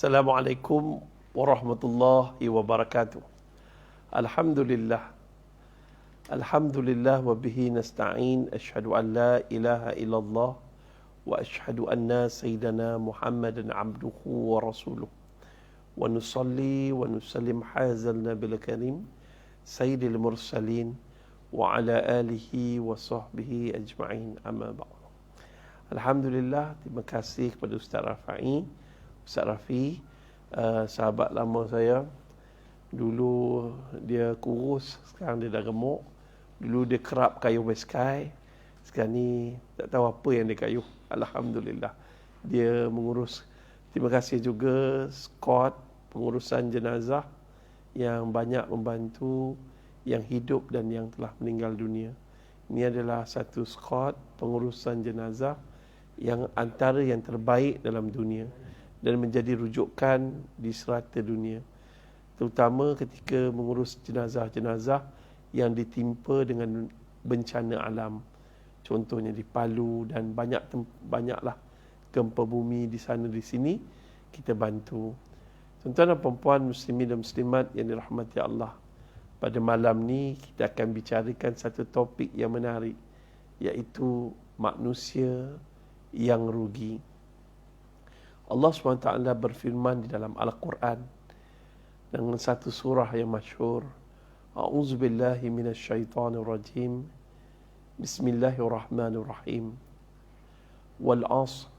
Assalamualaikum warahmatullahi wabarakatuh. Alhamdulillah. Alhamdulillah wa bihi nasta'in. Asyhadu an la ilaha illallah wa asyhadu anna sayyidana Muhammadan abduhu wa rasuluh. Wa nusalli wa nusallim hazal nabil karim sayyidil mursalin wa ala alihi wa sahbihi ajma'in, amma ba'd. Alhamdulillah, terima kasih kepada Ustaz Rafi, sahabat lama saya. Dulu dia kurus, sekarang dia dah gemuk. Dulu dia kerap kayuh baskai, sekarang ni tak tahu apa yang dia kayuh. Alhamdulillah, dia mengurus. Terima kasih juga skot pengurusan jenazah yang banyak membantu yang hidup dan yang telah meninggal dunia. Ini adalah satu skot pengurusan jenazah yang antara yang terbaik dalam dunia dan menjadi rujukan di serata dunia, terutama ketika mengurus jenazah-jenazah yang ditimpa dengan bencana alam, contohnya di Palu dan banyaklah gempa bumi di sana di sini. Kita bantu tuan-tuan dan puan-puan, muslimin dan muslimat yang dirahmati Allah. Pada malam ni kita akan bicarakan satu topik yang menarik, iaitu manusia yang rugi. Allah SWT berfirman di dalam Al-Quran dengan satu surah yang masyhur, A'udzubillahi minasyaitanirrajim, Bismillahirrahmanirrahim, Wal 'ashr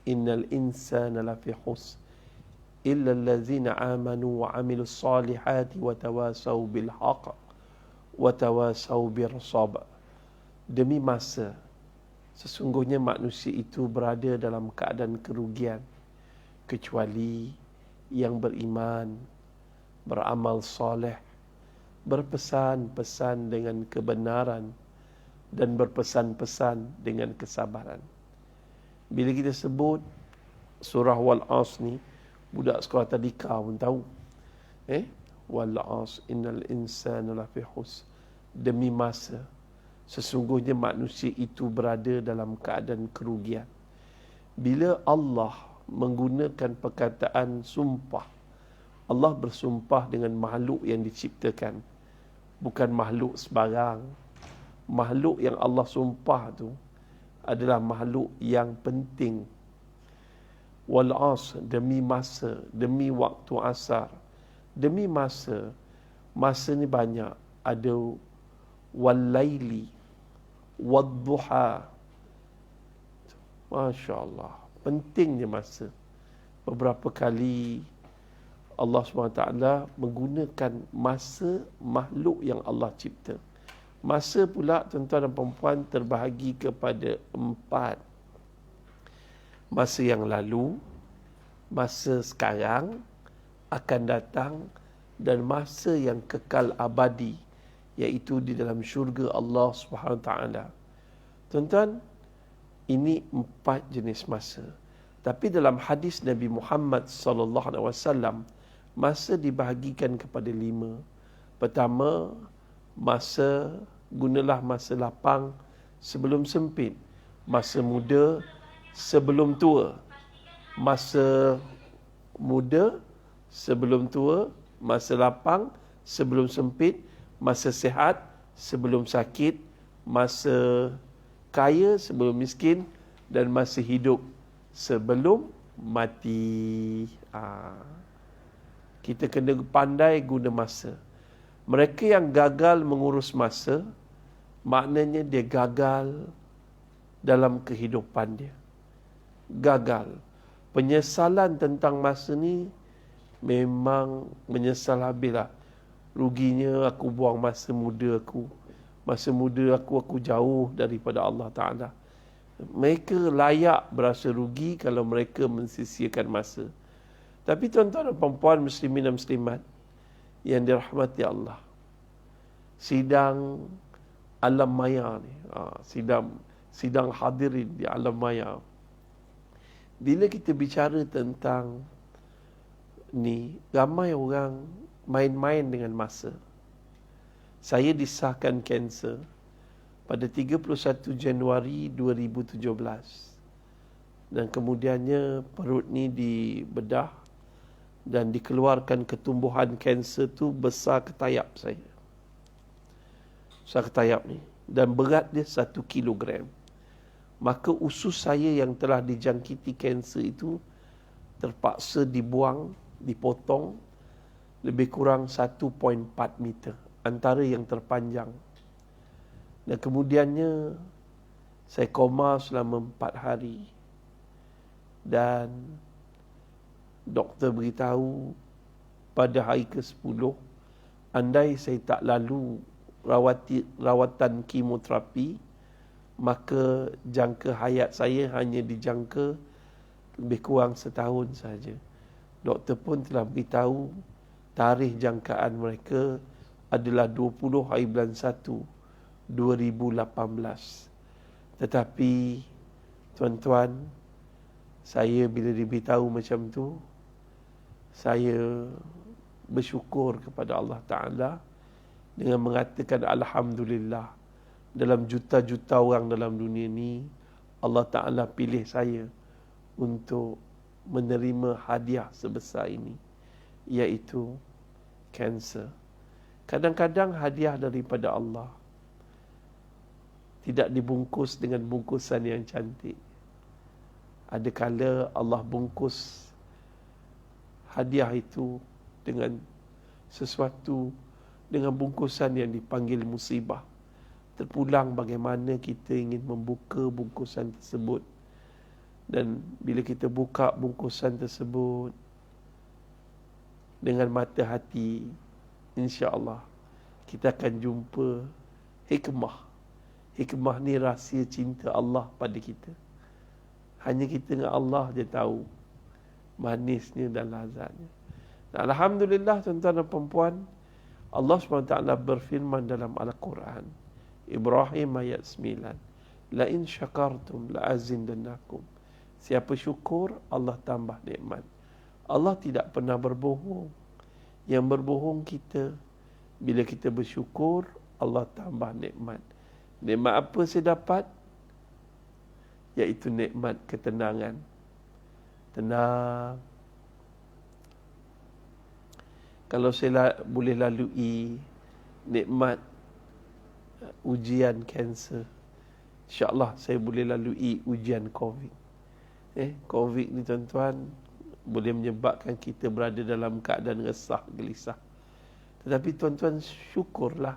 innal insana lafi khusr illa allazina amanu wa 'amilus salihati wa tawasaw bil haqq wa tawasaw bir sabr. Demi masa, sesungguhnya manusia itu berada dalam keadaan kerugian, kecuali yang beriman, beramal soleh, berpesan-pesan dengan kebenaran, dan berpesan-pesan dengan kesabaran. Bila kita sebut surah Wal 'ashr ni, budak sekolah tadika pun tahu. Wal 'ashr innal insana lafi khusr. Demi masa, sesungguhnya manusia itu berada dalam keadaan kerugian. Bila Allah menggunakan perkataan sumpah, Allah bersumpah dengan makhluk yang diciptakan, bukan makhluk sebarang. Makhluk yang Allah sumpah tu adalah makhluk yang penting. Wal 'ashr, demi masa, demi waktu asar, demi masa. Masa ni banyak, ada wal laili wadduha. Masya Allah, pentingnya masa. Beberapa kali Allah SWT menggunakan masa makhluk yang Allah cipta. Masa pula, tuan-tuan dan perempuan, terbahagi kepada 4. Masa yang lalu, masa sekarang, akan datang, dan masa yang kekal abadi, iaitu di dalam syurga Allah SWT. Tuan-tuan, ini 4 jenis masa. Tapi dalam hadis Nabi Muhammad SAW, masa dibahagikan kepada 5. Pertama, gunalah masa lapang sebelum sempit. Masa muda sebelum tua. Masa muda sebelum tua. Masa lapang sebelum sempit. Masa sihat sebelum sakit, masa kaya sebelum miskin, dan masa hidup sebelum mati. Kita kena pandai guna masa. Mereka yang gagal mengurus masa, maknanya dia gagal dalam kehidupan dia. Gagal. Penyesalan tentang masa ni memang menyesal habislah. Ruginya aku buang masa muda aku. Masa muda aku jauh daripada Allah Ta'ala. Mereka layak berasa rugi kalau mereka mensisiakan masa. Tapi tuan-tuan dan puan-puan, muslimin dan muslimat yang dirahmati Allah, sidang alam maya ni, sidang hadirin di alam maya, bila kita bicara tentang ni, ramai orang main-main dengan masa. Saya disahkan kanser pada 31 Januari 2017. Dan kemudiannya perut ni dibedah dan dikeluarkan ketumbuhan kanser tu besar ketayap saya. Besar ketayap ni. Dan berat dia 1 kilogram. Maka usus saya yang telah dijangkiti kanser itu terpaksa dibuang, dipotong lebih kurang 1.4 meter. Antara yang terpanjang. Dan kemudiannya saya koma selama 4 hari. Dan doktor beritahu pada hari ke-10, andai saya tak lalu rawatan kemoterapi, maka jangka hayat saya hanya dijangka lebih kurang 1 tahun saja. Doktor pun telah beritahu tarikh jangkaan mereka adalah 20 hari bulan 1 2018. Tetapi tuan-tuan, saya bila diberitahu macam tu, saya bersyukur kepada Allah Ta'ala dengan mengatakan Alhamdulillah. Dalam juta-juta orang dalam dunia ni, Allah Ta'ala pilih saya untuk menerima hadiah sebesar ini, iaitu kanser. Kadang-kadang hadiah daripada Allah tidak dibungkus dengan bungkusan yang cantik. Ada kala Allah bungkus hadiah itu dengan sesuatu, dengan bungkusan yang dipanggil musibah. Terpulang bagaimana kita ingin membuka bungkusan tersebut. Dan bila kita buka bungkusan tersebut dengan mata hati, insya-Allah kita akan jumpa hikmah. Hikmah ni rahsia cinta Allah pada kita. Hanya kita dengan Allah je tahu manisnya dan lazatnya. Dan Alhamdulillah tuan-tuan dan puan-puan, Allah SWT berfirman dalam Al-Quran, Ibrahim ayat 9, La in syakartum la azindannakum. Siapa syukur, Allah tambah nikmat. Allah tidak pernah berbohong. Yang berbohong kita. Bila kita bersyukur, Allah tambah nikmat. Nikmat apa saya dapat? Iaitu nikmat ketenangan. Tenang. Kalau saya boleh lalui nikmat ujian kanser, insya-Allah saya boleh lalui ujian COVID. COVID ni tuan-tuan boleh menyebabkan kita berada dalam keadaan resah, gelisah. Tetapi tuan-tuan syukurlah,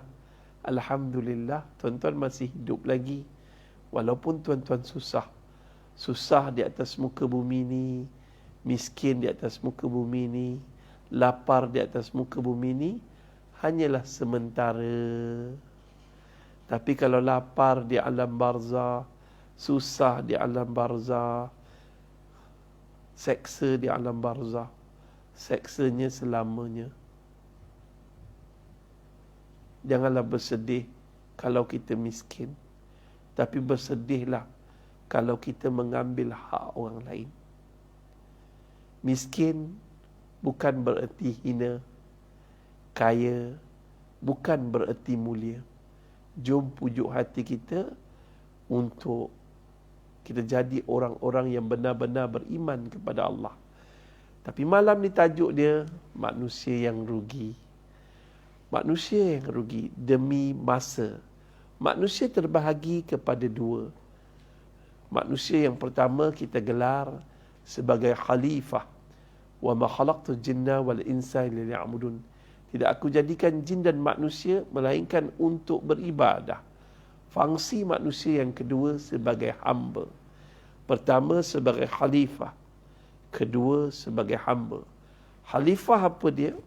alhamdulillah tuan-tuan masih hidup lagi. Walaupun tuan-tuan susah di atas muka bumi ni, miskin di atas muka bumi ni, lapar di atas muka bumi ni, hanyalah sementara. Tapi kalau lapar di alam barzah, susah di alam barzah, seksa di alam barzah, seksanya selamanya. Janganlah bersedih kalau kita miskin, tapi bersedihlah kalau kita mengambil hak orang lain. Miskin bukan bererti hina, kaya bukan bererti mulia. Jom pujuk hati kita untuk kita jadi orang-orang yang benar-benar beriman kepada Allah. Tapi malam ni tajuk dia manusia yang rugi. Manusia yang rugi demi masa. Manusia terbahagi kepada 2. Manusia yang pertama kita gelar sebagai khalifah. Wa ma khalaqtul jinna wal insa illa liya'budun. Tidak aku jadikan jin dan manusia melainkan untuk beribadah. Fungsi manusia yang kedua sebagai hamba. Pertama sebagai khalifah, kedua sebagai hamba. Khalifah apa dia?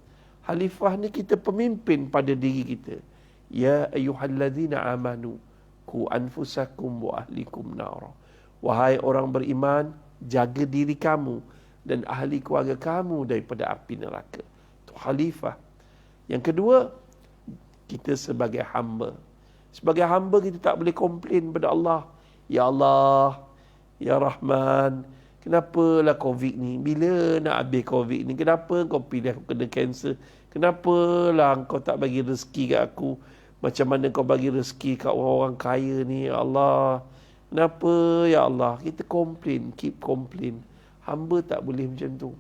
Khalifah ni kita pemimpin pada diri kita. Ya ayyuhallazina amanu qu anfusakum wa ahlikum nara. Wahai orang beriman, jaga diri kamu dan ahli keluarga kamu daripada api neraka. Itu khalifah. Yang kedua, kita sebagai hamba. Sebagai hamba kita tak boleh komplain pada Allah. Ya Allah, Ya Rahman, kenapalah COVID ni? Bila nak habis COVID ni? Kenapa kau pilih aku kena kanser? Kenapalah kau tak bagi rezeki kat aku? Macam mana kau bagi rezeki kat orang-orang kaya ni? Ya Allah, kenapa ya Allah? Kita komplain, keep komplain. Hamba tak boleh macam tu.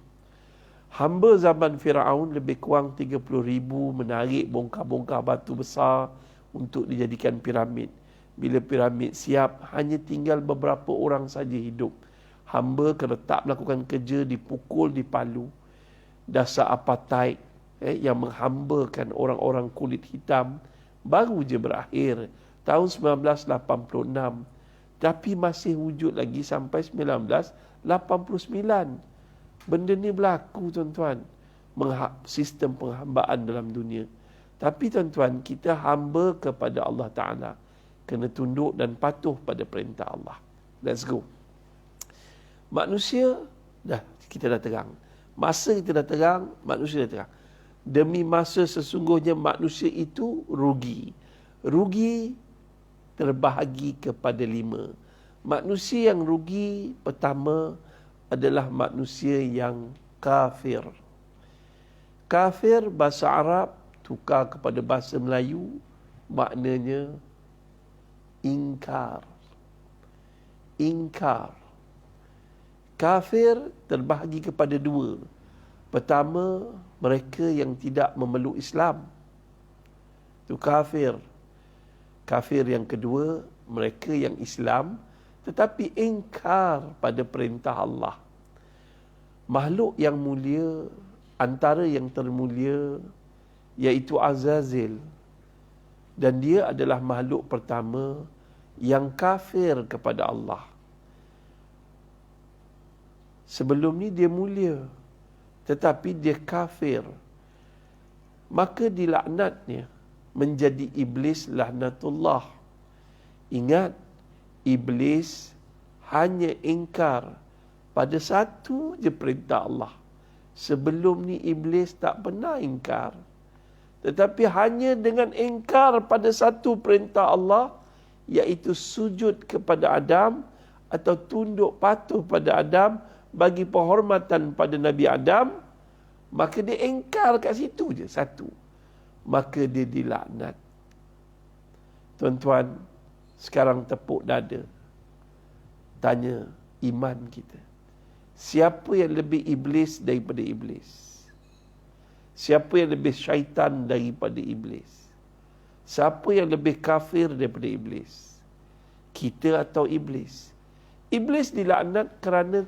Hamba zaman Firaun lebih kurang 30,000 menarik bongkar-bongkar batu besar untuk dijadikan piramid. Bila piramid siap, hanya tinggal beberapa orang saja hidup. Hamba kena tak melakukan kerja, dipukul, dipalu. Dasar apartheid yang menghambakan orang-orang kulit hitam baru je berakhir tahun 1986. Tapi masih wujud lagi sampai 1989. Benda ni berlaku, tuan-tuan. Sistem penghambaan dalam dunia. Tapi tuan-tuan, kita hamba kepada Allah Ta'ala. Kena tunduk dan patuh pada perintah Allah. Let's go. Manusia, kita dah terang. Masa kita dah terang, manusia dah terang. Demi masa sesungguhnya manusia itu rugi. Rugi terbahagi kepada 5. Manusia yang rugi pertama adalah manusia yang kafir. Kafir bahasa Arab tukar kepada bahasa Melayu maknanya ingkar. Ingkar. Kafir terbahagi kepada 2. Pertama, mereka yang tidak memeluk Islam. Itu kafir. Kafir yang kedua, mereka yang Islam tetapi ingkar pada perintah Allah. Makhluk yang mulia, antara yang termulia, iaitu Azazil. Dan dia adalah makhluk pertama yang kafir kepada Allah. Sebelum ni dia mulia, tetapi dia kafir. Maka dilaknatnya menjadi iblis laknatullah. Ingat, iblis hanya ingkar pada satu je perintah Allah. Sebelum ni iblis tak pernah ingkar. Tetapi hanya dengan ingkar pada satu perintah Allah, iaitu sujud kepada Adam atau tunduk patuh pada Adam bagi penghormatan pada Nabi Adam, maka dia ingkar kat situ je, satu. Maka dia dilaknat. Tuan-tuan, sekarang tepuk dada. Tanya iman kita. Siapa yang lebih iblis daripada iblis? Siapa yang lebih syaitan daripada iblis? Siapa yang lebih kafir daripada iblis? Kita atau iblis? Iblis dilaknat kerana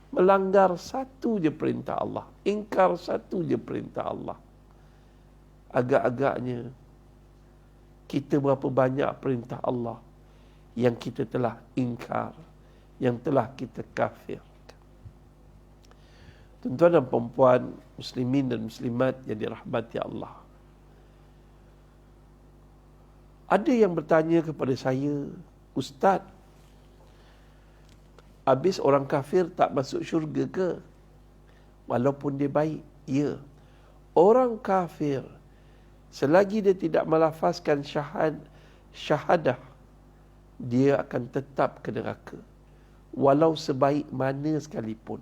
melanggar satu je perintah Allah. Ingkar satu je perintah Allah. Agak-agaknya kita berapa banyak perintah Allah yang kita telah ingkar, yang telah kita kafir. Tuan-tuan dan perempuan, muslimin dan muslimat yang dirahmati Allah. Ada yang bertanya kepada saya, Ustaz, habis orang kafir tak masuk syurga ke? Walaupun dia baik. Ya. Orang kafir, selagi dia tidak melafazkan syahadah, dia akan tetap ke neraka. Walau sebaik mana sekalipun.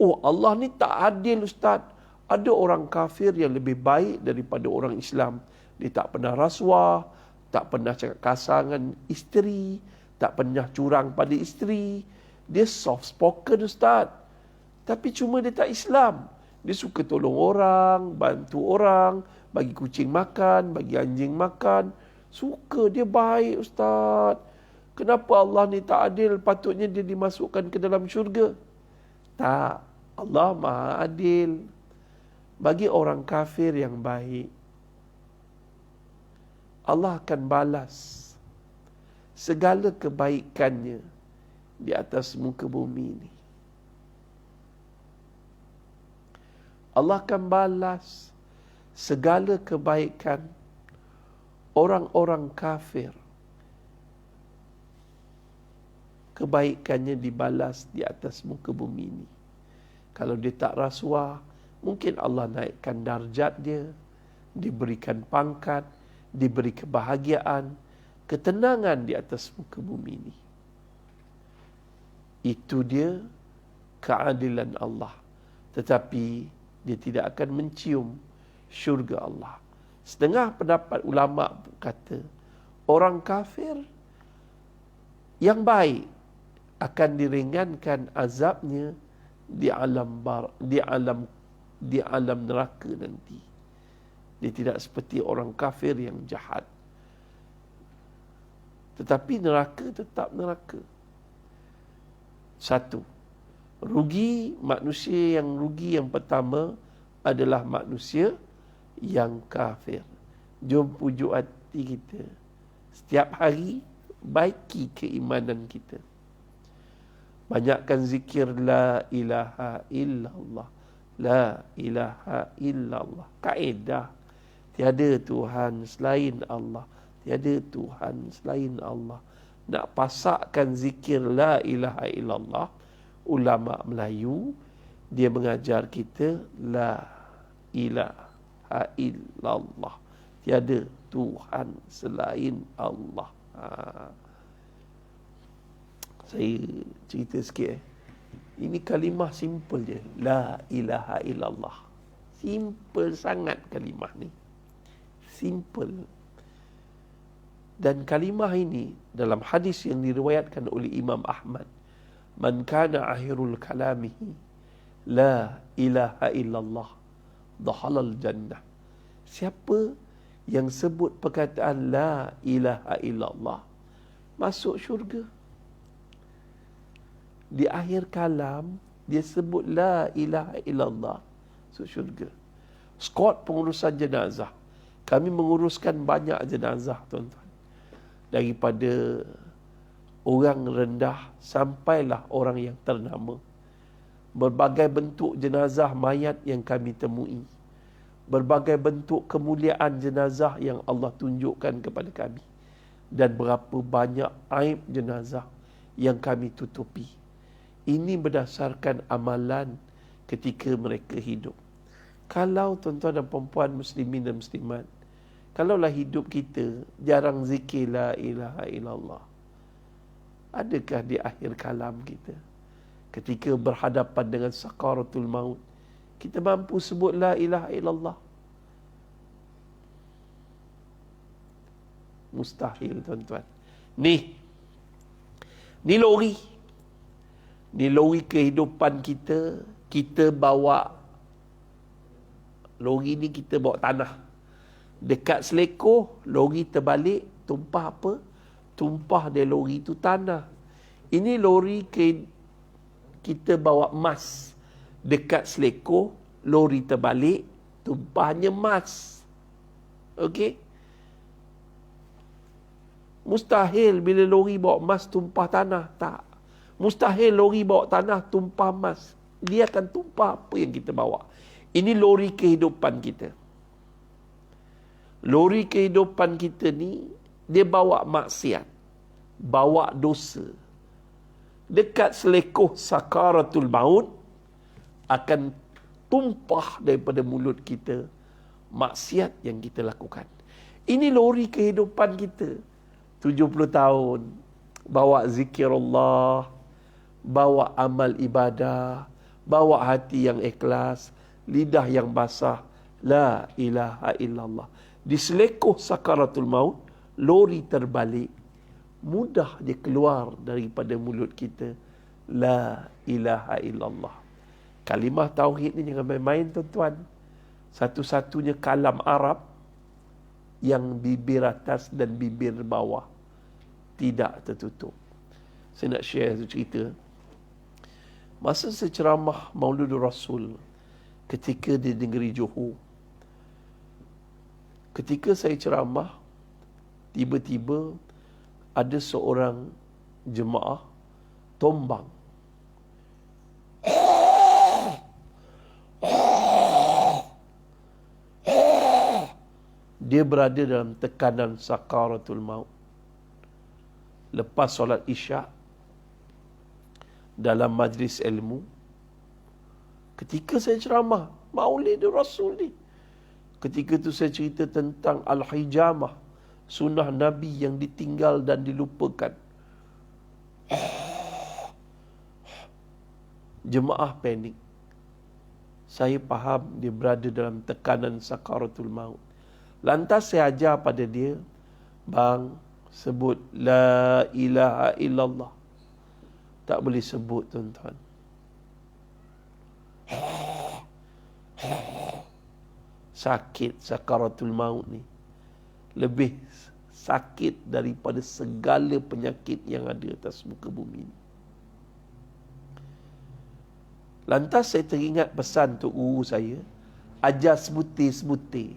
Oh, Allah ni tak adil, Ustaz. Ada orang kafir yang lebih baik daripada orang Islam. Dia tak pernah rasuah, tak pernah cakap kasar dengan isteri, tak pernah curang pada isteri. Dia soft spoken, Ustaz. Tapi cuma dia tak Islam. Dia suka tolong orang, bantu orang, bagi kucing makan, bagi anjing makan. Suka, dia baik, Ustaz. Kenapa Allah ni tak adil? Patutnya dia dimasukkan ke dalam syurga. Tak. Allah Maha Adil. Bagi orang kafir yang baik, Allah akan balas segala kebaikannya di atas muka bumi ini. Allah akan balas segala kebaikan orang-orang kafir. Kebaikannya dibalas di atas muka bumi ini. Kalau dia tak rasuah, mungkin Allah naikkan darjat dia, diberikan pangkat, diberi kebahagiaan, ketenangan di atas muka bumi ini. Itu dia keadilan Allah. Tetapi dia tidak akan mencium syurga Allah. Setengah pendapat ulama kata, orang kafir yang baik akan diringankan azabnya di alam neraka nanti. Dia tidak seperti orang kafir yang jahat. Tetapi neraka tetap neraka. Satu, manusia yang rugi yang pertama adalah manusia yang kafir. Jom pujuk hati kita. Setiap hari, baiki keimanan kita. Banyakkan zikir la ilaha illallah. La ilaha illallah. Kaedah. Tiada Tuhan selain Allah. Tiada Tuhan selain Allah. Nak pasakkan zikir la ilaha illallah, ulama Melayu, dia mengajar kita la ilaha illallah. Tiada Tuhan selain Allah. Saya cerita sikit. Ini kalimah simple je. La ilaha illallah. Simple sangat kalimah ni. Simple. Dan kalimah ini dalam hadis yang diriwayatkan oleh Imam Ahmad, man kana akhirul kalamihi la ilaha illallah dakhalal jannah. Siapa yang sebut perkataan la ilaha illallah masuk syurga. Di akhir kalam dia sebut la ilaha illallah, masuk syurga. Skot pengurusan jenazah. Kami menguruskan banyak jenazah, tuan-tuan. Daripada orang rendah sampailah orang yang ternama. Berbagai bentuk jenazah mayat yang kami temui. Berbagai bentuk kemuliaan jenazah yang Allah tunjukkan kepada kami. Dan berapa banyak aib jenazah yang kami tutupi. Ini berdasarkan amalan ketika mereka hidup. Kalau tuan-tuan dan perempuan muslimin dan muslimat, kalaulah hidup kita jarang zikir la ilaha illallah, adakah di akhir kalam kita, ketika berhadapan dengan sakaratul maut, kita mampu sebut la ilaha illallah? Mustahil, tuan-tuan. Ni lori. Ni lori kehidupan kita. Kita bawa lori ni, kita bawa tanah. Dekat selekoh, lori terbalik, tumpah apa? Tumpah dia lori tu tanah. Ini lori kita bawa emas. Dekat selekoh, lori terbalik, tumpahnya emas. Okey? Mustahil bila lori bawa emas tumpah tanah. Tak. Mustahil lori bawa tanah tumpah emas. Dia akan tumpah apa yang kita bawa. Ini lori kehidupan kita. Lori kehidupan kita ni, dia bawa maksiat, bawa dosa. Dekat selekoh sakaratul maut, akan tumpah daripada mulut kita maksiat yang kita lakukan. Ini lori kehidupan kita. 70 tahun, bawa zikirullah, bawa amal ibadah, bawa hati yang ikhlas, lidah yang basah, la ilaha illallah. Di selekoh sakaratul maut, lori terbalik, mudah dia keluar daripada mulut kita, la ilaha illallah. Kalimah tauhid ni jangan main-main, tuan-tuan. Satu-satunya kalam Arab yang bibir atas dan bibir bawah tidak tertutup. Saya nak share satu cerita. Masa saya ceramah Maulidur Rasul ketika di negeri Johor, ketika saya ceramah, tiba-tiba ada seorang jemaah tombang. Dia berada dalam tekanan sakaratul maut. Lepas solat isyak, dalam majlis ilmu, ketika saya ceramah Maulidur Rasul ni, ketika tu saya cerita tentang al-hijamah, sunnah Nabi yang ditinggal dan dilupakan. Jemaah panik. Saya faham dia berada dalam tekanan sakaratul maut. Lantas saya ajar pada dia, bang, sebut la ilaha illallah. Tak boleh sebut, tuan-tuan. Sakit sakaratul maut ni lebih sakit daripada segala penyakit yang ada atas muka bumi ni. Lantas saya teringat pesan Tok Guru saya, ajar sebutir-sebutir.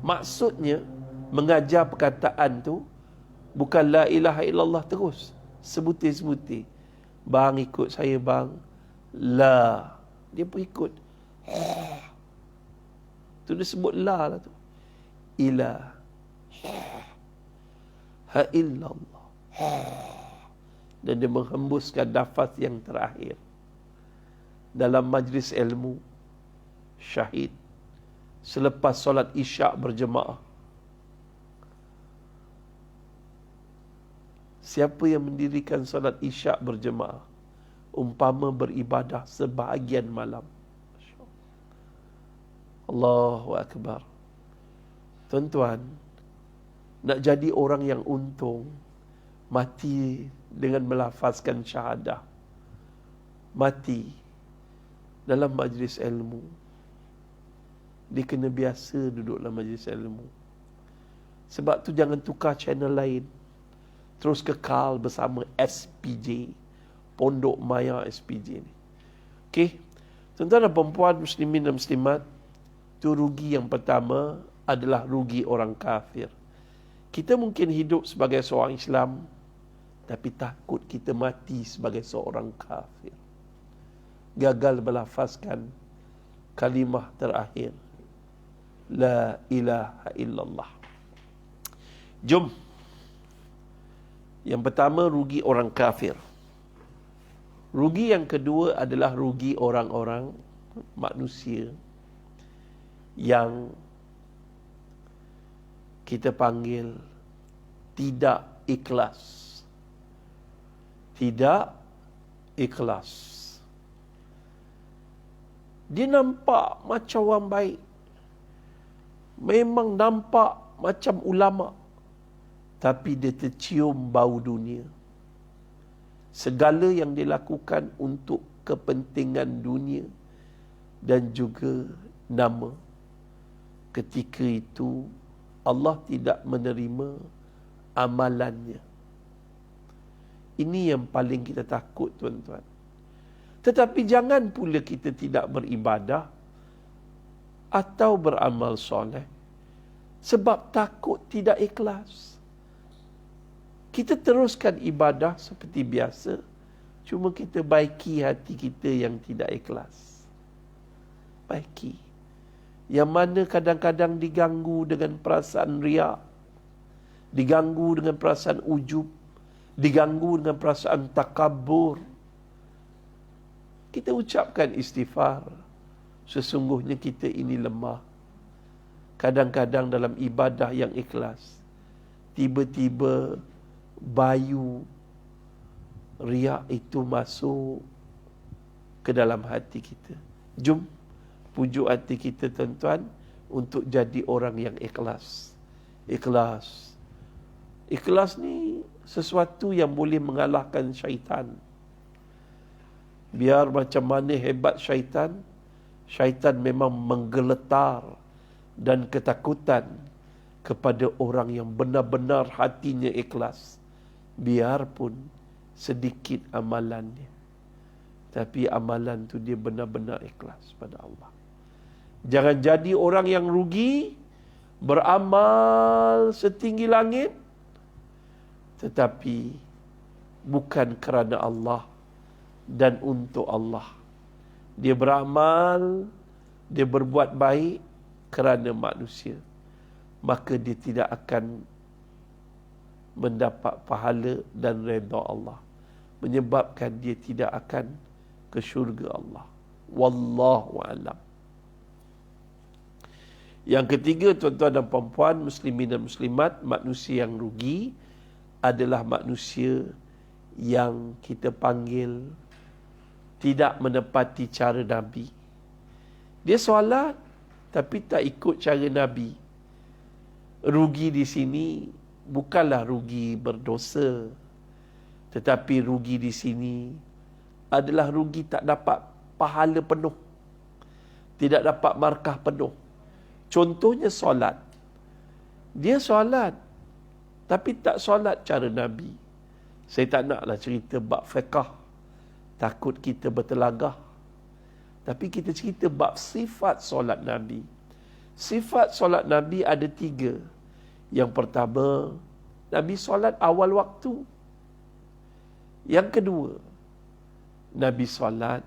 Maksudnya mengajar perkataan tu bukan la ilaha illallah terus, sebutir-sebutir. Bang ikut saya bang. La. Dia pun ikut. Tu dia sebut la lah tu. Ilaha illallah. Dan dia menghembuskan nafas yang terakhir. Dalam majlis ilmu, syahid, selepas solat isyak berjemaah. Siapa yang mendirikan solat isyak berjemaah, umpama beribadah sebahagian malam. Allahu Akbar. Tuan-tuan, nak jadi orang yang untung, mati dengan melafazkan syahadah. Mati dalam majlis ilmu. Dia kena biasa duduk dalam majlis ilmu. Sebab tu jangan tukar channel lain. Terus kekal bersama SPJ, Pondok Maya SPJ ni. Okey. Tuan-tuan dan puan-puan, muslimin dan muslimat, tu rugi yang pertama adalah rugi orang kafir. Kita mungkin hidup sebagai seorang Islam, tapi takut kita mati sebagai seorang kafir. Gagal berlafazkan kalimah terakhir, la ilaha illallah. Jom. Yang pertama, rugi orang kafir. Rugi yang kedua adalah rugi orang-orang manusia yang kita panggil tidak ikhlas. Tidak ikhlas. Dia nampak macam orang baik. Memang nampak macam ulama. Tapi dia tercium bau dunia. Segala yang dilakukan untuk kepentingan dunia dan juga nama. Ketika itu Allah tidak menerima amalannya. Ini yang paling kita takut, tuan-tuan. Tetapi jangan pula kita tidak beribadah atau beramal soleh sebab takut tidak ikhlas. Kita teruskan ibadah seperti biasa, cuma kita baiki hati kita yang tidak ikhlas. Baiki. Yang mana kadang-kadang diganggu dengan perasaan riak, diganggu dengan perasaan ujub, diganggu dengan perasaan takabur. Kita ucapkan istighfar. Sesungguhnya kita ini lemah. Kadang-kadang dalam ibadah yang ikhlas, tiba-tiba bayu riak itu masuk ke dalam hati kita. Jom pujuk hati kita, tuan-tuan, untuk jadi orang yang ikhlas. Ikhlas. Ikhlas ni sesuatu yang boleh mengalahkan syaitan. Biar macam mana hebat syaitan, syaitan memang menggeletar dan ketakutan kepada orang yang benar-benar hatinya ikhlas. Biarpun sedikit amalannya, tapi amalan tu dia benar-benar ikhlas pada Allah. Jangan jadi orang yang rugi, beramal setinggi langit, tetapi bukan kerana Allah dan untuk Allah. Dia beramal, dia berbuat baik kerana manusia, maka dia tidak akan mendapat pahala dan redha Allah, menyebabkan dia tidak akan ke syurga Allah. Wallahu a'lam. Yang ketiga, tuan-tuan dan puan-puan, muslimin dan muslimat, manusia yang rugi adalah manusia yang kita panggil tidak menepati cara Nabi. Dia solat tapi tak ikut cara Nabi. Rugi di sini bukanlah rugi berdosa, tetapi rugi di sini adalah rugi tak dapat pahala penuh. tidak dapat markah penuh. Contohnya solat. Dia solat, tapi tak solat cara Nabi. Saya tak naklah cerita bab fiqh, takut kita bertelagah. Tapi kita cerita bab sifat solat Nabi. Sifat solat Nabi ada 3. Yang pertama, Nabi solat awal waktu. Yang kedua, Nabi solat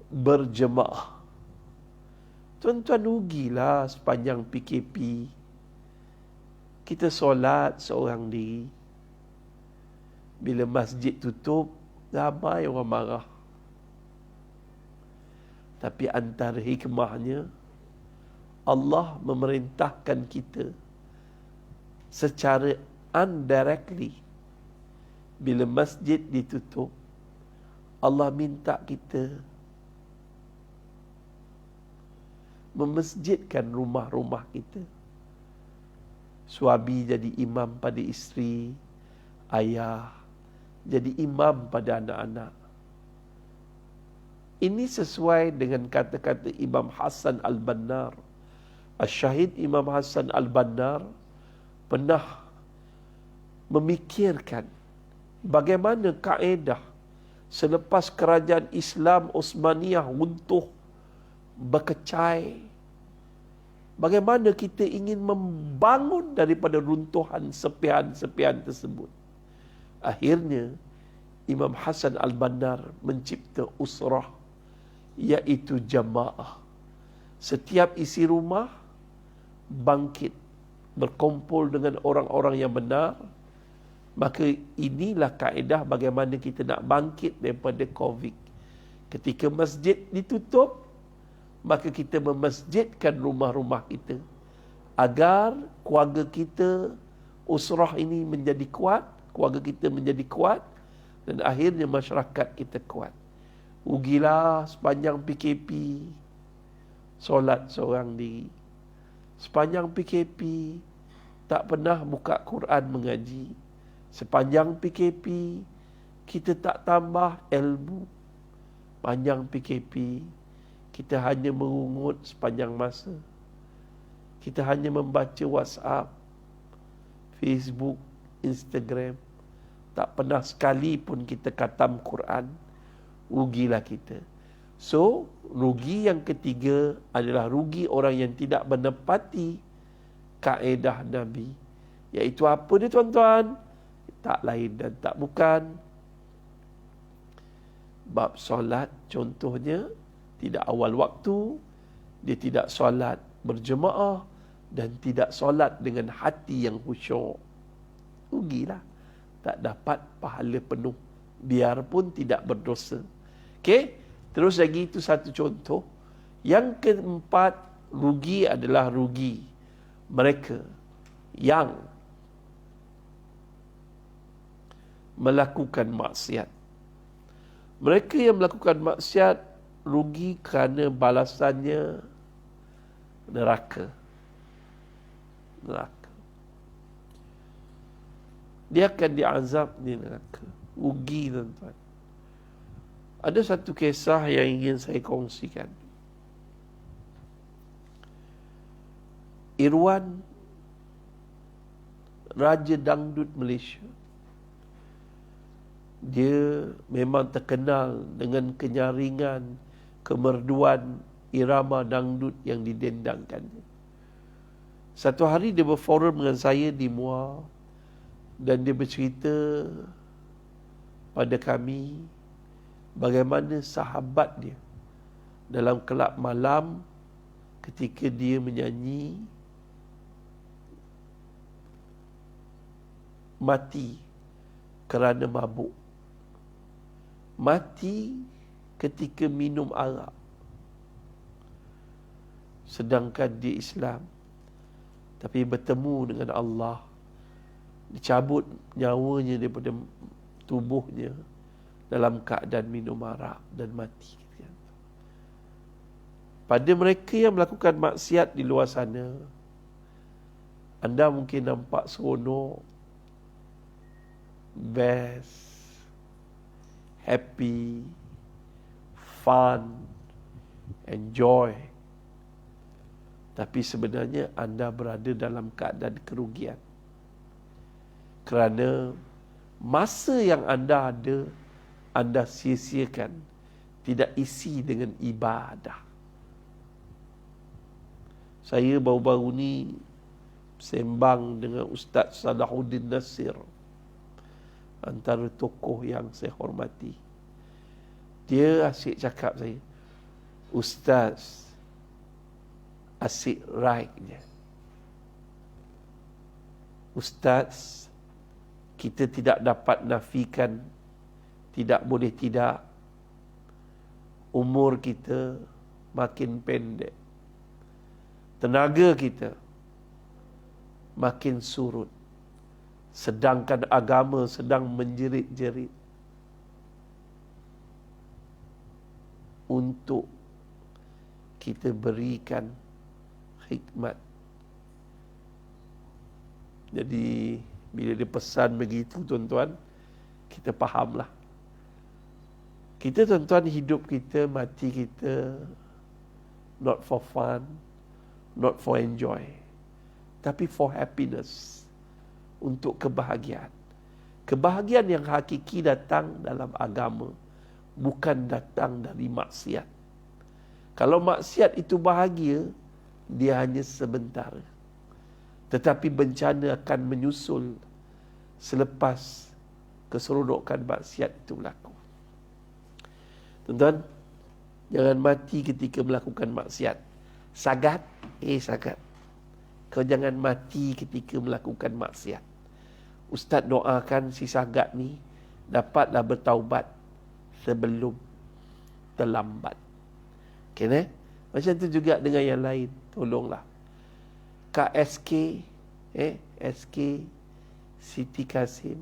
berjemaah. Tuan-tuan, rugilah sepanjang PKP kita solat seorang diri. Bila masjid tutup, ramai orang marah. Tapi antara hikmahnya, Allah memerintahkan kita secara indirectly. Bila masjid ditutup, Allah minta kita memasjidkan rumah-rumah kita. Suami jadi imam pada isteri, ayah jadi imam pada anak-anak. Ini sesuai dengan kata-kata Imam Hasan Al-Bannar. Al-Syahid Imam Hasan Al-Bannar pernah memikirkan bagaimana kaedah selepas kerajaan Islam Osmaniyah runtuh, berkecai, bagaimana kita ingin membangun daripada runtuhan sepihan-sepihan tersebut. Akhirnya Imam Hasan Al-Bannar mencipta usrah, iaitu jamaah. Setiap isi rumah bangkit, berkumpul dengan orang-orang yang benar. Maka inilah kaedah bagaimana kita nak bangkit daripada COVID. Ketika masjid ditutup, maka kita memasjidkan rumah-rumah kita agar keluarga kita, usrah ini menjadi kuat, keluarga kita menjadi kuat, dan akhirnya masyarakat kita kuat. Rugilah sepanjang PKP solat seorang diri. Sepanjang PKP tak pernah buka Quran mengaji. Sepanjang PKP kita tak tambah ilmu. Panjang PKP kita hanya merungut sepanjang masa. Kita hanya membaca WhatsApp, Facebook, Instagram. Tak pernah sekali pun kita khatam Quran. Rugilah kita. So, rugi yang ketiga adalah rugi orang yang tidak menepati kaedah Nabi. Iaitu apa dia, tuan-tuan? Tak lain dan tak bukan bab solat. Contohnya, tidak awal waktu, dia tidak solat berjemaah, dan tidak solat dengan hati yang khusyuk. Rugilah. Tak dapat pahala penuh, biarpun tidak berdosa. Okey, terus lagi, itu satu contoh. Yang keempat, rugi adalah rugi mereka yang melakukan maksiat. Mereka yang melakukan maksiat rugi kerana balasannya neraka. Neraka. Dia akan diazab di neraka. Rugi, tuan-tuan. Ada satu kisah yang ingin saya kongsikan. Irwan, Raja Dangdut Malaysia. Dia memang terkenal dengan kenyaringan, kemerduan irama dangdut yang didendangkannya. Satu hari dia berforum dengan saya di Muar, dan dia bercerita pada kami bagaimana sahabat dia dalam kelab malam ketika dia menyanyi mati kerana mabuk. Mati ketika minum arak. Sedangkan dia Islam, tapi bertemu dengan Allah, dicabut nyawanya daripada tubuhnya dalam keadaan minum arak dan mati. Pada mereka yang melakukan maksiat di luar sana, anda mungkin nampak seronok, best, happy, fun, enjoy. Tapi sebenarnya anda berada dalam keadaan kerugian. Kerana masa yang anda ada, anda sia-siakan, tidak isi dengan ibadah. Saya baru-baru ni sembang dengan Ustaz Salahuddin Nasir, antara tokoh yang saya hormati. Dia asyik cakap saya, Ustaz, asyik right je. Ustaz, kita tidak dapat nafikan, tidak boleh tidak, umur kita makin pendek, tenaga kita makin surut, sedangkan agama sedang menjerit-jerit untuk kita berikan hikmat. Jadi bila dia pesan begitu tuan-tuan, kita fahamlah. Kita tuan-tuan, hidup kita, mati kita not for fun, not for enjoy, tapi for happiness, untuk kebahagiaan. Kebahagiaan yang hakiki datang dalam agama, bukan datang dari maksiat. Kalau maksiat itu bahagia, dia hanya sebentar. Tetapi bencana akan menyusul selepas keseronokan maksiat itu berlaku. Tuan-tuan, jangan mati ketika melakukan maksiat. Sagat, sagat. Kau jangan mati ketika melakukan maksiat. Ustaz doakan si sagat ni dapatlah bertaubat sebelum terlambat. Okay, macam tu juga dengan yang lain. Tolonglah. Kak SK, SK Siti Kasim,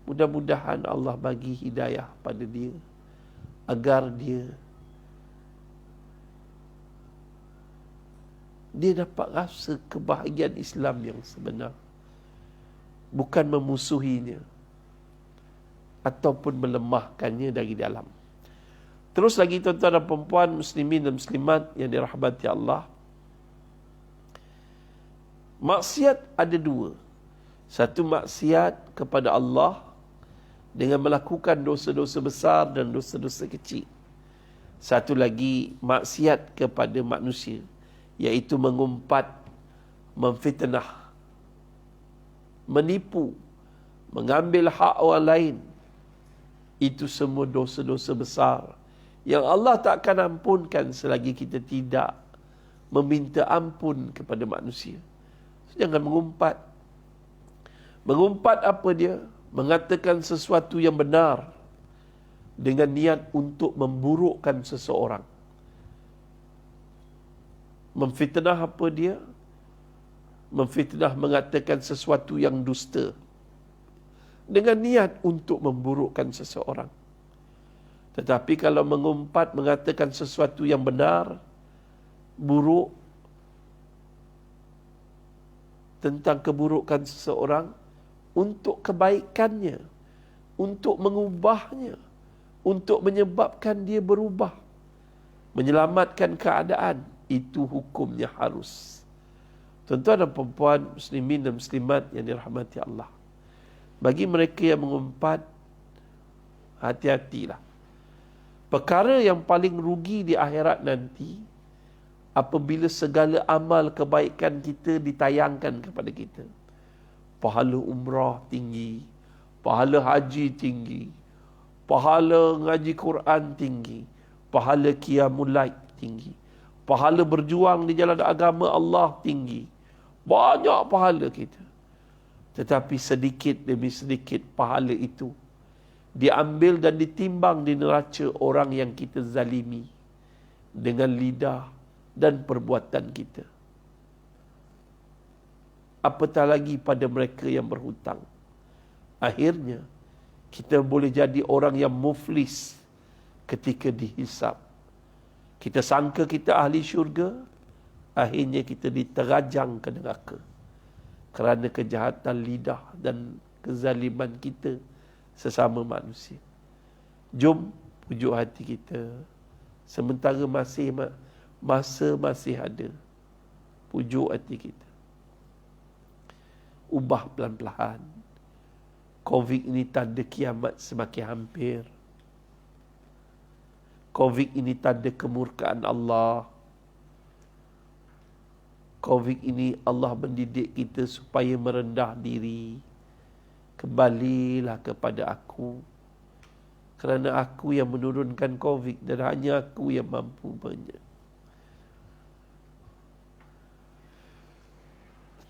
mudah-mudahan Allah bagi hidayah pada dia, agar dia dapat rasa kebahagiaan Islam yang sebenar, bukan memusuhinya ataupun melemahkannya dari dalam. Terus lagi tuan-tuan dan perempuan, muslimin dan muslimat yang dirahmati Allah, maksiat ada dua. Satu, maksiat kepada Allah dengan melakukan dosa-dosa besar dan dosa-dosa kecil. Satu lagi, maksiat kepada manusia, iaitu mengumpat, memfitnah, menipu, mengambil hak orang lain. Itu semua dosa-dosa besar yang Allah tak akan ampunkan selagi kita tidak meminta ampun kepada manusia. Jangan mengumpat. Mengumpat apa dia? Mengatakan sesuatu yang benar dengan niat untuk memburukkan seseorang. Memfitnah apa dia? Memfitnah, mengatakan sesuatu yang dusta dengan niat untuk memburukkan seseorang. Tetapi kalau mengumpat, mengatakan sesuatu yang benar, buruk, tentang keburukan seseorang, untuk kebaikannya, untuk mengubahnya, untuk menyebabkan dia berubah, menyelamatkan keadaan, itu hukumnya harus. Tuan-tuan dan perempuan, muslimin dan muslimat yang dirahmati Allah, bagi mereka yang mengumpat, hati-hatilah. Perkara yang paling rugi di akhirat nanti, apabila segala amal kebaikan kita ditayangkan kepada kita. Pahala umrah tinggi, pahala haji tinggi, pahala ngaji Quran tinggi, pahala qiyamul lail tinggi, pahala berjuang di jalan agama Allah tinggi. Banyak pahala kita. Tetapi sedikit demi sedikit pahala itu diambil dan ditimbang di neraca orang yang kita zalimi dengan lidah dan perbuatan kita. Apatah lagi pada mereka yang berhutang. Akhirnya kita boleh jadi orang yang muflis ketika dihisap. Kita sangka kita ahli syurga, akhirnya kita diterajang ke neraka kerana kejahatan lidah dan kezaliman kita sesama manusia. Jom Pujuk hati kita. Sementara masa masih ada. Pujuk hati kita. Ubah pelan-pelan. Covid ini tanda kiamat semakin hampir. Covid ini tanda kemurkaan Allah. Covid ini Allah mendidik kita supaya merendah diri. Kembalilah kepada aku. Kerana aku yang menurunkan Covid dan hanya aku yang mampu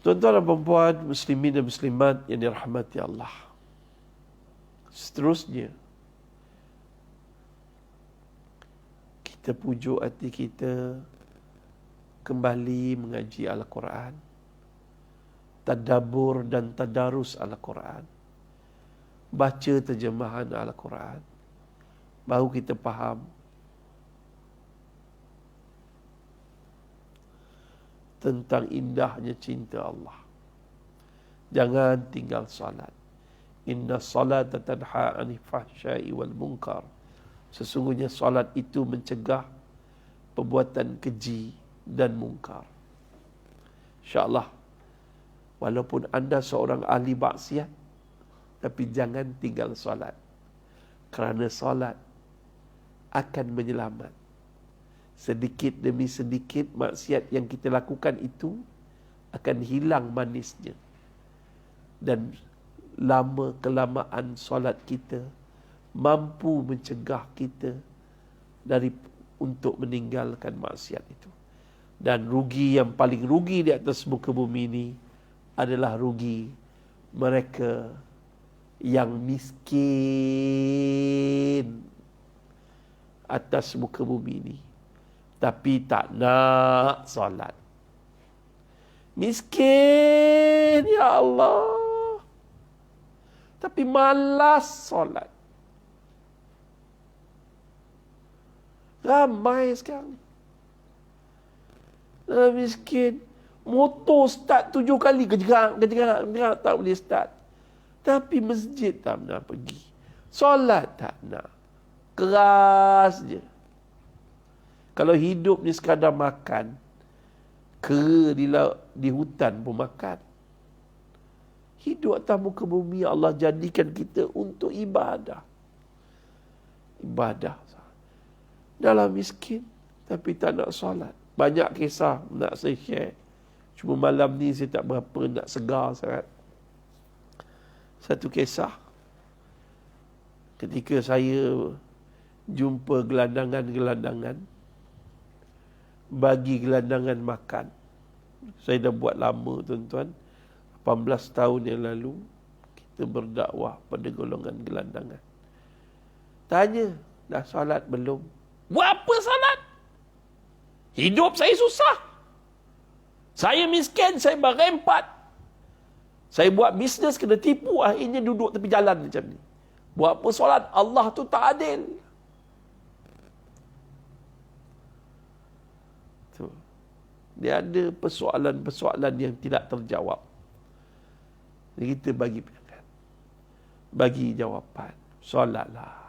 Tuan-tuan dan puan-puan, muslimin dan muslimat yang dirahmati Allah. Seterusnya, kita pujuk hati kita kembali mengaji Al-Quran, tadabbur dan tadarus Al-Quran, baca terjemahan Al-Quran, baru kita faham tentang indahnya cinta Allah. Jangan tinggal salat. Inna salata tanha 'anil fahsya'i wal munkar. Sesungguhnya salat itu mencegah perbuatan keji dan mungkar. InsyaAllah, walaupun anda seorang ahli maksiat, tapi jangan tinggal salat. Kerana salat akan menyelamat. Sedikit demi sedikit maksiat yang kita lakukan itu akan hilang manisnya. Dan lama kelamaan solat kita mampu mencegah kita untuk meninggalkan maksiat itu. Dan rugi yang paling rugi di atas muka bumi ini adalah rugi mereka yang miskin atas muka bumi ini, tapi tak nak solat. Miskin, ya Allah, tapi malas solat. Ramai sekarang. Miskin, motor start 7 kali, kejerak, tak boleh start. Tapi masjid tak nak pergi, solat tak nak, keras je. Kalau hidup ni sekadar makan, di hutan pun makan. Hidup atas muka bumi Allah jadikan kita untuk ibadah. Ibadah. Dalam miskin, tapi tak nak solat. Banyak kisah nak saya share. Cuma malam ni saya tak berapa nak segar sangat. Satu kisah. Ketika saya jumpa gelandangan-gelandangan, bagi gelandangan makan. Saya dah buat lama, tuan-tuan. 18 tahun yang lalu, kita berdakwah pada golongan gelandangan. Tanya, dah solat belum? Buat apa solat? Hidup saya susah. Saya miskin, saya berempat. Saya buat bisnes kena tipu, akhirnya duduk tepi jalan macam ni. Buat apa solat? Allah tu tak adil. Tu. Dia ada persoalan-persoalan yang tidak terjawab. Jadi kita bagi jawapan. Solatlah.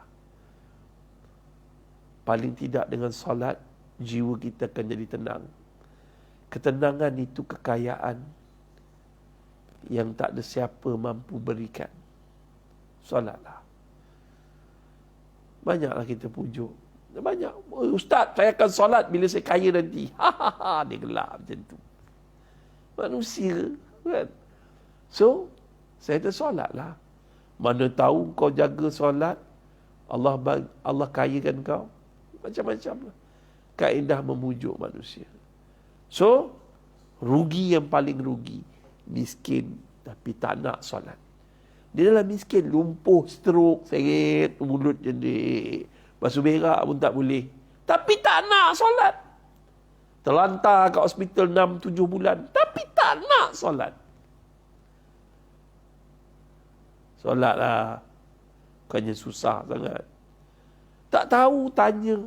Paling tidak dengan solat, jiwa kita akan jadi tenang. Ketenangan itu kekayaan yang tak ada siapa mampu berikan. Solatlah. Banyaklah kita pujuk. Banyak. Ustaz, saya akan solat bila saya kaya nanti. Dia gelap macam tu. Manusia, kan? So, saya tersolatlah. Mana tahu kau jaga solat, Allah kayakan kau. Macam-macam lah. Kaedah memujuk manusia. So, rugi yang paling rugi. Miskin, tapi tak nak solat. Dia dalam miskin, lumpuh, stroke, seret, mulut jendik. Basuh berak pun tak boleh. Tapi tak nak solat. Terlantar kat hospital 6-7 bulan. Tapi tak nak solat. Solatlah. Bukannya susah sangat. Tak tahu, tanya.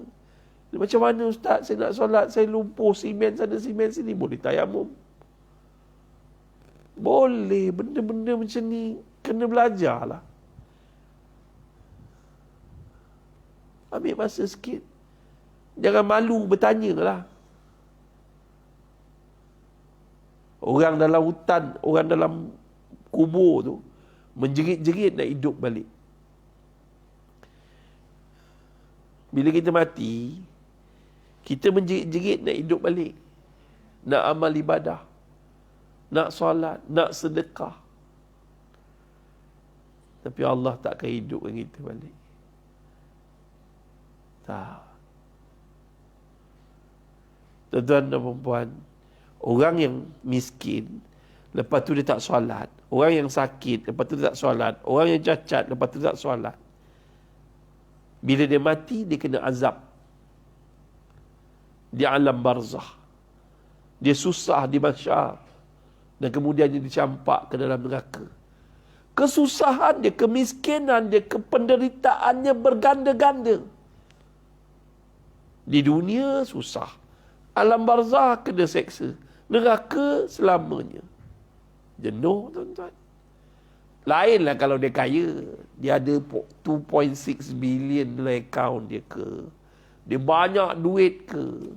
Macam mana ustaz, saya nak solat, saya lumpuh, simen sana, simen sini. Boleh tayamum? Boleh. Benda-benda macam ni kena belajarlah. Ambil masa sikit. Jangan malu bertanya lah. Orang dalam hutan, orang dalam kubur tu menjerit-jerit nak hidup balik. Bila kita mati, kita menjerit-jerit nak hidup balik. Nak amal ibadah, nak solat, nak sedekah. Tapi Allah takkan hidupkan kita balik. Tak. Tuan-tuan dan perempuan, orang yang miskin, lepas tu dia tak solat. Orang yang sakit, lepas tu dia tak solat. Orang yang cacat, lepas tu tak solat. Bila dia mati, dia kena azab. Di alam barzah. Dia susah di mahsyar. Dan kemudian dia dicampak ke dalam neraka. Kesusahan dia, kemiskinan dia, kependeritaannya berganda-ganda. Di dunia susah. Alam barzah kena seksa. Neraka selamanya. Jenuh, tuan-tuan. Lainlah kalau dia kaya. Dia ada 2.6 billion dalam akaun dia ke. Dia banyak duit ke.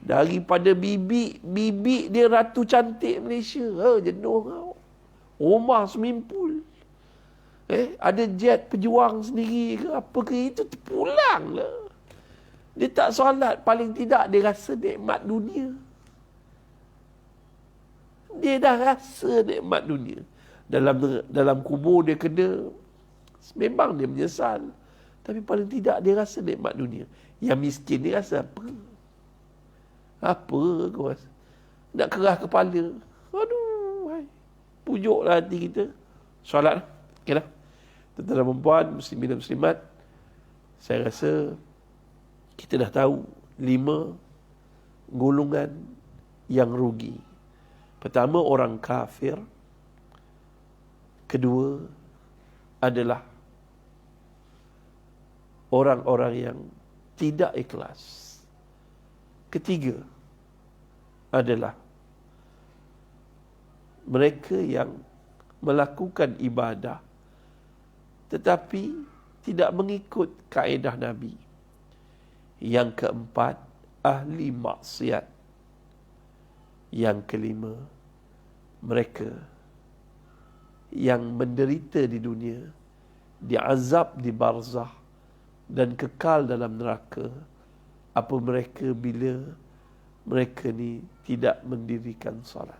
Daripada bibik dia ratu cantik Malaysia. Jenuh kau. Rumah swimming pool. Ada jet pejuang sendiri ke apa ke. Itu terpulang lah. Dia tak solat, paling tidak dia rasa nikmat dunia. Dia dah rasa nikmat dunia. Dalam kubur dia kena, memang dia menyesal. Tapi paling tidak dia rasa nikmat dunia. Yang miskin dia rasa apa? Apa kau rasa? Nak kerah kepala. Aduh, hai. Pujuklah hati kita. Solat lah. Okay lah. Tuan-tuan dan perempuan, muslimin dan muslimat, saya rasa kita dah tahu 5 golongan yang rugi. Pertama, orang kafir. Kedua adalah orang-orang yang tidak ikhlas. Ketiga adalah mereka yang melakukan ibadah tetapi tidak mengikut kaedah Nabi. Yang keempat, ahli maksiat. Yang kelima, mereka yang menderita di dunia, diazab di barzah dan kekal dalam neraka. Apa mereka bila mereka ni tidak mendirikan solat.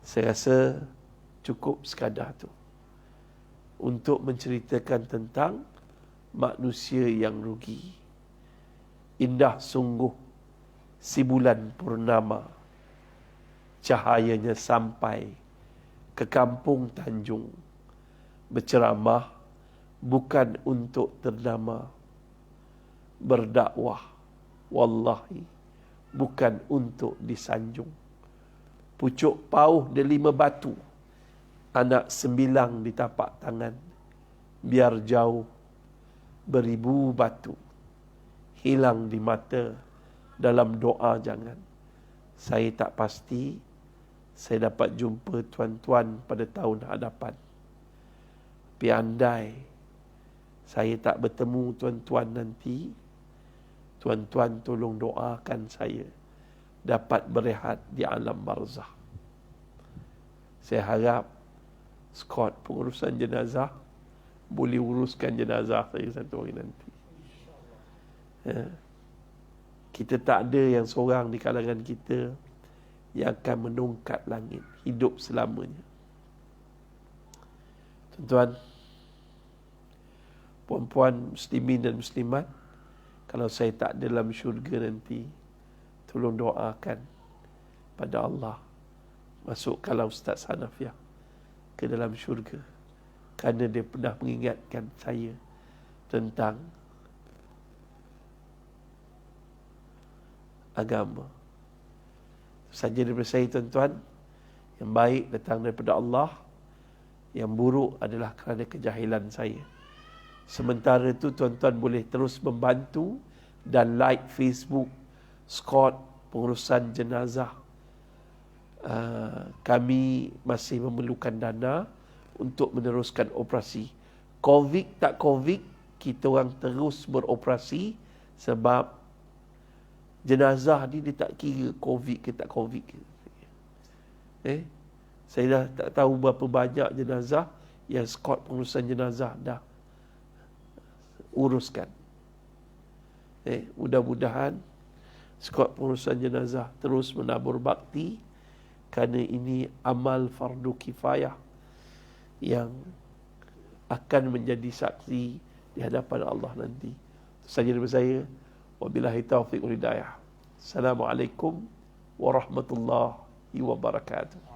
Saya rasa cukup sekadar tu untuk menceritakan tentang manusia yang rugi. Indah sungguh si bulan purnama, cahayanya sampai ke kampung Tanjung, berceramah bukan untuk ternama, berdakwah wallahi bukan untuk disanjung. Pucuk pauh de 5 batu, anak 9 di tapak tangan, biar jauh beribu batu, hilang di mata dalam doa jangan. Saya tak pasti saya dapat jumpa tuan-tuan pada tahun hadapan. Tapi andai saya tak bertemu tuan-tuan nanti, tuan-tuan tolong doakan saya dapat berehat di alam barzah. Saya harap Scott pengurusan jenazah boleh uruskan jenazah saya satu hari nanti. Kita tak ada yang seorang di kalangan kita yang akan menungkat langit hidup selamanya. Tuan-tuan, puan-puan muslimin dan muslimat, kalau saya tak dalam syurga nanti, tolong doakan pada Allah masukkanlah Ustaz Hanafiah ke dalam syurga, kerana dia pernah mengingatkan saya tentang agama. Saja daripada saya, tuan-tuan. Yang baik datang daripada Allah, yang buruk adalah kerana kejahilan saya. Sementara itu tuan-tuan boleh terus membantu dan like Facebook Scott pengurusan jenazah. Kami masih memerlukan dana untuk meneruskan operasi. Covid tak Covid, kita orang terus beroperasi sebab jenazah ni dia tak kira COVID ke tak COVID ke. Saya dah tak tahu berapa banyak jenazah yang skot pengurusan jenazah dah uruskan. Mudah-mudahan skot pengurusan jenazah terus menabur bakti, kerana ini amal fardu kifayah yang akan menjadi saksi di hadapan Allah nanti. Itu saja daripada saya. Wabillahi taufiq wal hidayah. Assalamualaikum warahmatullahi wabarakatuh.